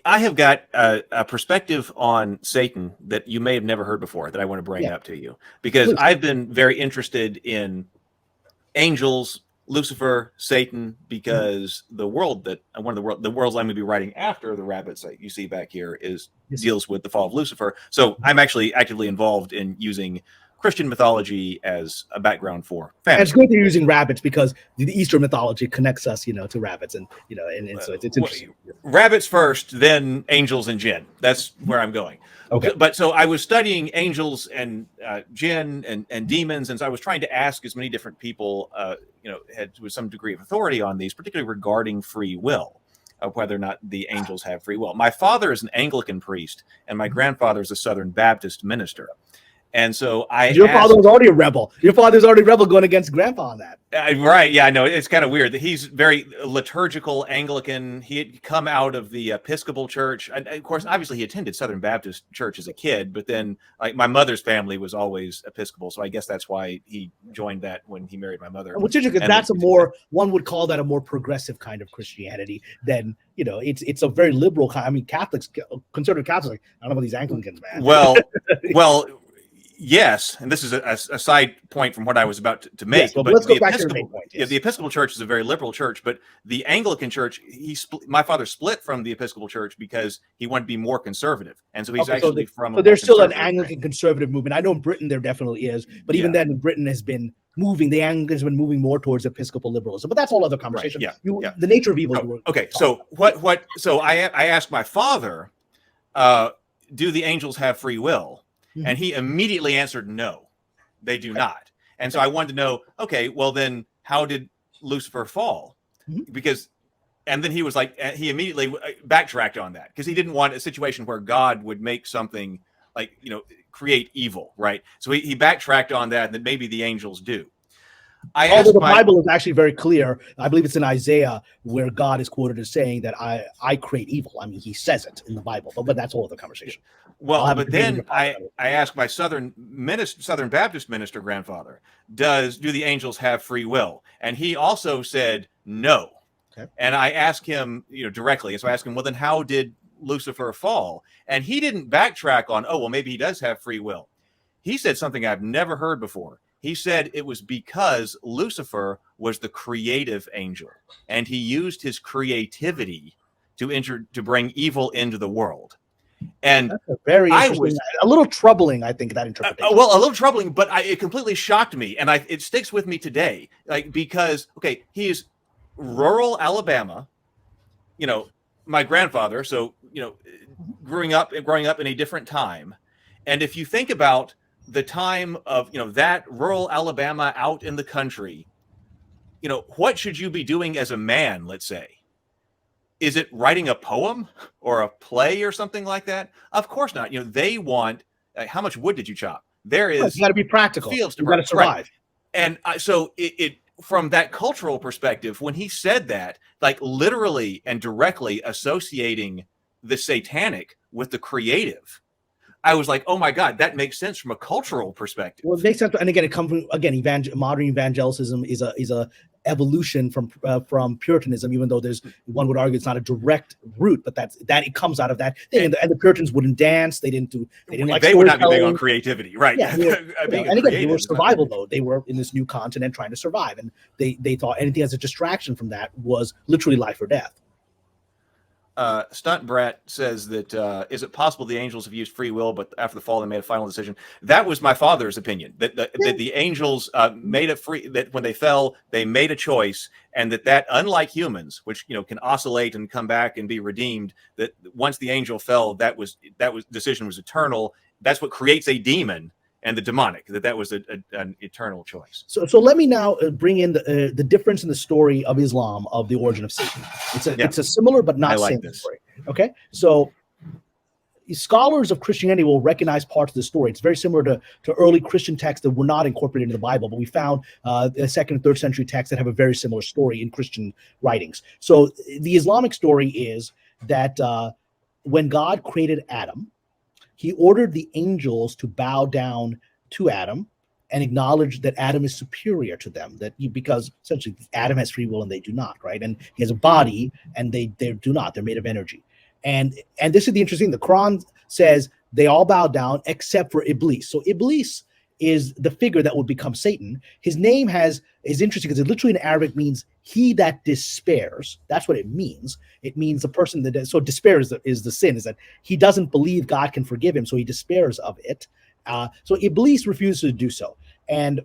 I have got a perspective on Satan that you may have never heard before that I want to bring up to you, because Please. I've been very interested in angels, Lucifer, Satan, because the world that the worlds I'm going to be writing after the rabbits that you see back here deals with the fall of Lucifer. So I'm actually actively involved in using Christian mythology as a background for fantasy. And it's good you're using rabbits because the Eastern mythology connects us, to rabbits, and so it's interesting. Rabbits first, then angels and jinn. That's where I'm going. Okay. But so I was studying angels and jinn and demons, and so I was trying to ask as many different people, had with some degree of authority on these, particularly regarding free will, of whether or not the angels have free will. My father is an Anglican priest, and my grandfather is a Southern Baptist minister. And so your father was already a rebel. Your father's already a rebel going against grandpa on that. Right. Yeah, I know. It's kind of weird that he's very liturgical Anglican. He had come out of the Episcopal Church. And of course, obviously he attended Southern Baptist Church as a kid, but then like my mother's family was always Episcopal. So I guess that's why he joined that when he married my mother. Which is because that's one would call that a more progressive kind of Christianity than, it's a very liberal kind. I mean, conservative Catholics, I don't know about these Anglicans, man. Well, yes, and this is a side point from what I was about to make. Yes, but let's go back to the main point. Yes. The Episcopal Church is a very liberal church, but the Anglican Church, my father split from the Episcopal Church because he wanted to be more conservative, and so he's actually from. So there's still an Anglican conservative movement. I know in Britain there definitely is, but even then, Britain has been moving. The Anglicans have been moving more towards Episcopal liberalism, but that's a whole other conversation. Right. The nature of evil. Okay, so what? So I asked my father, do the angels have free will? And he immediately answered, no, they do not. And so I wanted to know, okay, well then how did Lucifer fall? And then he was like, he immediately backtracked on that because he didn't want a situation where God would make something like, create evil, right? So he backtracked on that, and that maybe the angels do. Although the Bible is actually very clear, I believe it's in Isaiah where God is quoted as saying that I create evil. I mean, he says it in the Bible, but that's a whole other conversation. Well, but then I asked my Southern Baptist minister grandfather, do the angels have free will? And he also said no. Okay. And I asked him, directly. And so I asked him, well, then how did Lucifer fall? And he didn't backtrack on, oh, well, maybe he does have free will. He said something I've never heard before. He said it was because Lucifer was the creative angel, and he used his creativity to bring evil into the world. And that's a very interesting, a little troubling, I think, that interpretation. Well, a little troubling, but it completely shocked me, and it sticks with me today. Because he's rural Alabama. My grandfather, so growing up in a different time, and if you think about the time of that rural Alabama out in the country, what should you be doing as a man? Let's say, is it writing a poem or a play or something like that? Of course not. They want how much wood did you chop? There is you got to be practical. Fields to you got to survive. Right. And so it from that cultural perspective, when he said that, like literally and directly associating the satanic with the creative, I was like, oh my God, that makes sense from a cultural perspective. Well, it makes sense, and again, it comes from modern evangelicism is a evolution from Puritanism, even though one would argue it's not a direct root, but that it comes out of that thing. And the Puritans wouldn't dance; they didn't like. They would not be big on creativity, right? Yeah, and again, they were survival mode. They were in this new continent trying to survive, and they thought anything as a distraction from that was literally life or death. Stunt Brat says that is it possible the angels have used free will, but after the fall they made a final decision? That was my father's opinion, that the angels made that when they fell they made a choice, and that unlike humans, which can oscillate and come back and be redeemed, that once the angel fell, that decision was eternal. That's what creates a demon and the demonic, that was an eternal choice. So let me now bring in the difference in the story of Islam of the origin of Satan. It's a similar but not same story. Okay, so scholars of Christianity will recognize parts of the story. It's very similar to early Christian texts that were not incorporated into the Bible, but we found the 2nd and 3rd century texts that have a very similar story in Christian writings. So the Islamic story is that when God created Adam, he ordered the angels to bow down to Adam and acknowledge that Adam is superior to them, because essentially Adam has free will and they do not, right? And he has a body and they do not. They're made of energy. And this is the interesting. The Quran says they all bow down except for Iblis. So Iblis is the figure that would become Satan. His name is interesting because it literally in Arabic means he that despairs. That's what it means. It means the person that so despair is the sin, is that he doesn't believe God can forgive him, so he despairs of it. So Iblis refuses to do so. And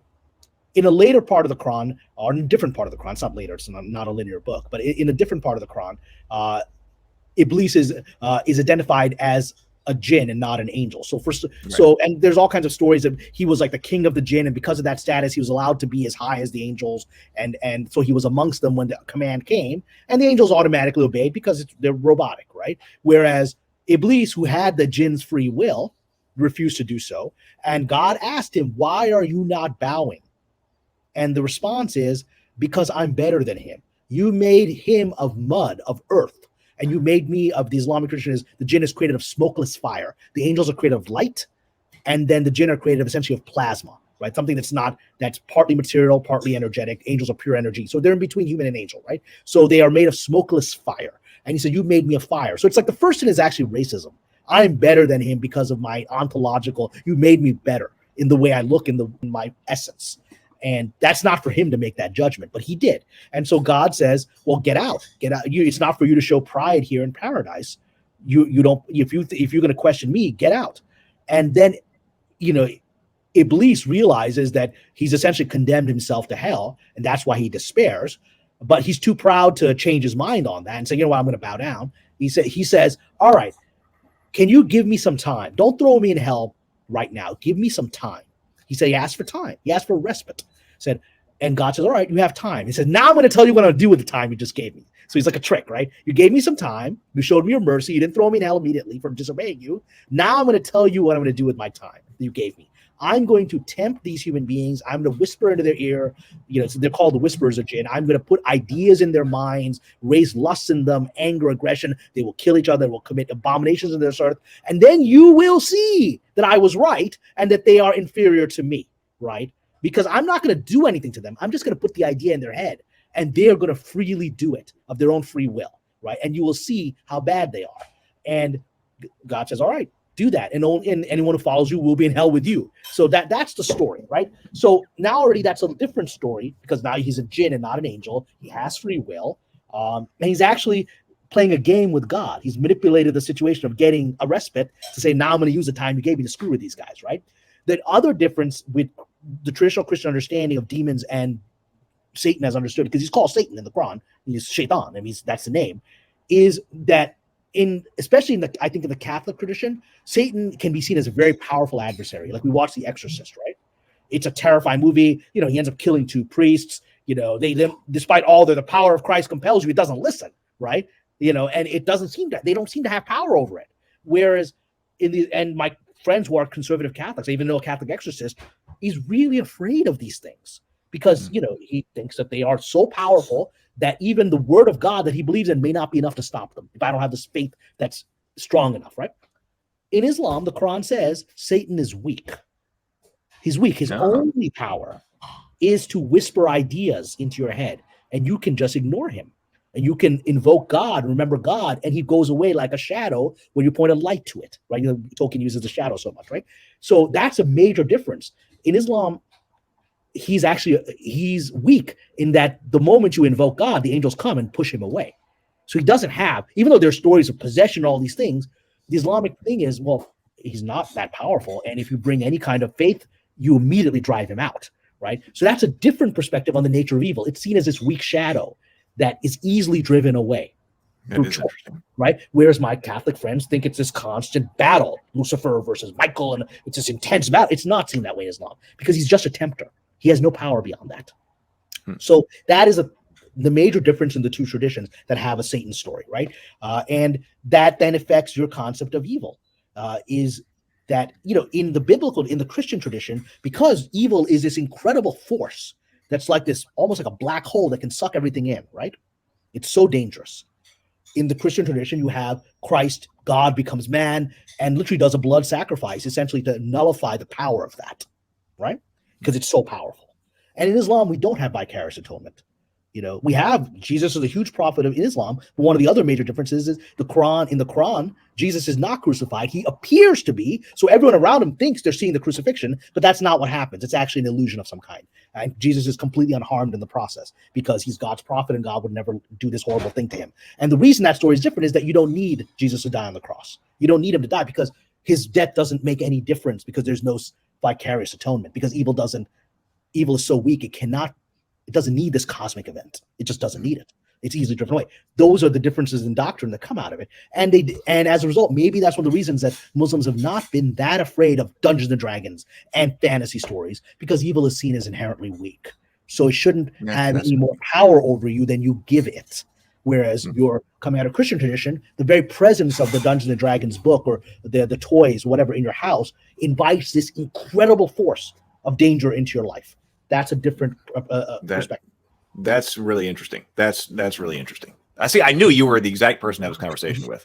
in a later part of the Quran, or in a different part of the Quran, it's not later, it's not a linear book, but in a different part of the Quran, Iblis is identified as a jinn and not an angel. So and there's all kinds of stories that he was like the king of the jinn, and because of that status, he was allowed to be as high as the angels, and so he was amongst them when the command came, and the angels automatically obeyed because they're robotic, right? Whereas Iblis, who had the jinn's free will, refused to do so, and God asked him, "Why are you not bowing?" And the response is, "Because I'm better than him. You made him of mud, of earth. And you made me," of the Islamic tradition, is the jinn is created of smokeless fire. The angels are created of light. And then the jinn are created essentially of plasma, right? Something that's partly material, partly energetic. Angels are pure energy. So they're in between human and angel, right? So they are made of smokeless fire. And he said, "You made me of fire." So it's like the first sin is actually racism. I'm better than him because of my ontological, you made me better in the way I look, in my essence. And that's not for him to make that judgment, but he did. And so God says, "Well, get out. It's not for you to show pride here in paradise. You don't. If you're going to question me, get out." And then, Iblis realizes that he's essentially condemned himself to hell, and that's why he despairs. But he's too proud to change his mind on that and say, "You know what? I'm going to bow down." He says, "All right, can you give me some time? Don't throw me in hell right now. Give me some time." He asked for time. He asked for respite. And God says, "All right, you have time." He said, "Now I'm going to tell you what I'm going to do with the time you just gave me." So he's like a trick, right? You gave me some time. You showed me your mercy. You didn't throw me in hell immediately for disobeying you. Now I'm going to tell you what I'm going to do with my time that you gave me. I'm going to tempt these human beings. I'm going to whisper into their ear. So they're called the whisperers of jinn. I'm going to put ideas in their minds, raise lust in them, anger, aggression. They will kill each other. They will commit abominations in this earth. And then you will see that I was right and that they are inferior to me, right? Because I'm not going to do anything to them. I'm just going to put the idea in their head, and they're going to freely do it of their own free will, right? And you will see how bad they are. And God says, "All right, do that. And anyone who follows you will be in hell with you." So that's the story, right? So now already that's a different story, because now he's a jinn and not an angel. He has free will. And he's actually playing a game with God. He's manipulated the situation of getting a respite to say, "Now I'm going to use the time you gave me to screw with these guys," right? The other difference with the traditional Christian understanding of demons and Satan as understood, because he's called Satan in the Quran, he's Shaitan, that's the name, is that especially in the Catholic tradition, Satan can be seen as a very powerful adversary. Like we watch The Exorcist, right? It's a terrifying movie. He ends up killing 2 priests. They despite all the power of Christ compels you, it doesn't listen, right? And it doesn't seem that they don't seem to have power over it. Whereas my friends who are conservative Catholics, I even know a Catholic exorcist, he's really afraid of these things because, he thinks that they are so powerful that even the word of God that he believes in may not be enough to stop them if I don't have this faith that's strong enough, right? In Islam, the Quran says Satan is weak. He's weak. His only power is to whisper ideas into your head, and you can just ignore him. And you can invoke God, remember God, and he goes away like a shadow when you point a light to it, right? Tolkien uses the shadow so much, right? So that's a major difference. In Islam, he's weak in that the moment you invoke God, the angels come and push him away. So he doesn't have, even though there's stories of possession, all these things, the Islamic thing is, well, he's not that powerful. And if you bring any kind of faith, you immediately drive him out, right? So that's a different perspective on the nature of evil. It's seen as this weak shadow that is easily driven away through choice, right? Whereas my Catholic friends think it's this constant battle, Lucifer versus Michael, and it's this intense battle. It's not seen that way in Islam because he's just a tempter. He has no power beyond that. So that is the major difference in the two traditions that have a Satan story, right? And that then affects your concept of evil. Is that, in the Christian tradition, because evil is this incredible force that's like this, almost like a black hole that can suck everything in, right? It's so dangerous. In the Christian tradition, you have Christ, God becomes man, and literally does a blood sacrifice, essentially to nullify the power of that, right? Because it's so powerful. And in Islam, we don't have vicarious atonement. We have Jesus is a huge prophet of Islam, but one of the other major differences is the Quran. In the Quran, Jesus is not crucified. He appears to be, so everyone around him thinks they're seeing the crucifixion, but that's not what happens. It's actually an illusion of some kind. And Jesus is completely unharmed in the process because he's God's prophet and God would never do this horrible thing to him. And the reason that story is different is that you don't need Jesus to die on the cross. You don't need him to die because his death doesn't make any difference, because there's no vicarious atonement, because evil is so weak it doesn't need this cosmic event. It just doesn't need it. It's easily driven away. Those are the differences in doctrine that come out of it. And as a result, maybe that's one of the reasons that Muslims have not been that afraid of Dungeons and Dragons and fantasy stories, because evil is seen as inherently weak. So it shouldn't have any more power over you than you give it. Whereas you're coming out of Christian tradition, the very presence of the Dungeons and Dragons book or the toys, whatever, in your house invites this incredible force of danger into your life. That's a different perspective. That's really interesting. That's really interesting. I knew you were the exact person to have this conversation with.